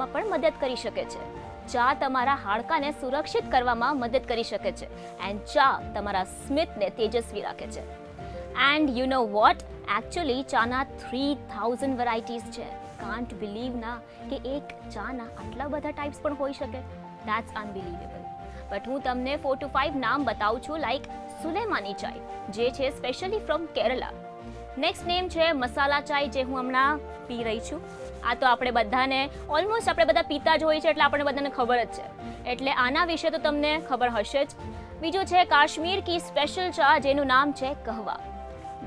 માં પણ મદદ કરી શકે છે. ચા તમારા હાડકાને સુરક્ષિત કરવામાં મદદ કરી શકે છે એન્ડ ચા તમારા સ્મિતને તેજસ્વી રાખે છે. And you know what, actually ચાના 3000 વેરાયટીઝ છે. કાન્ટ બિલીવ ના કે એક ચાના આટલા બધા ટાઈપ્સ પણ હોઈ શકે. That's unbelievable. બટ હું તમને 4 to 5 નામ બતાવું છું, લાઈક સુલેમાની ચાય, જે છે specially from Kerala. Next name છે મસાલા ચાય, જે હું હમણાં પી રહી છું. આ તો આપણે બધાને ઓલમોસ્ટ આપણે બધા પીતા જ હોય છે, એટલે આપણને બધાને ખબર જ છે, એટલે આના વિશે તો તમને ખબર હશે જ. બીજું છે કાશ્મીર કી સ્પેશિયલ ચા, જેનું નામ છે કહવા.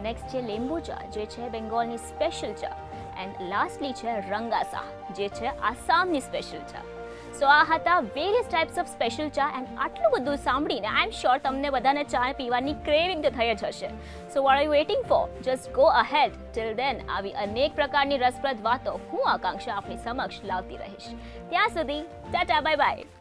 નેક્સ્ટ છે લીંબુ ચા, જે છે બેંગોલની સ્પેશિયલ ચા. એન્ડ લાસ્ટલી છે રંગાસા, જે છે આસામની સ્પેશિયલ ચા. સો આ હતા વેરિયસ ટાઈપ્સ ઓફ સ્પેશિયલ ચા. એન્ડ આટલું બધું સાંભળીને આઈ એમ શ્યોર તમને બધાને ચા પીવાની ક્રેવિંગ તો થઈ જ હશે. So what are you waiting for? Just go ahead. Till then આવી અનેક પ્રકારની રસપ્રદ વાતો હું આકાંક્ષા આપણી સમક્ષ લાવતી રહીશ. ત્યાં સુધી ટાટા, બાય બાય.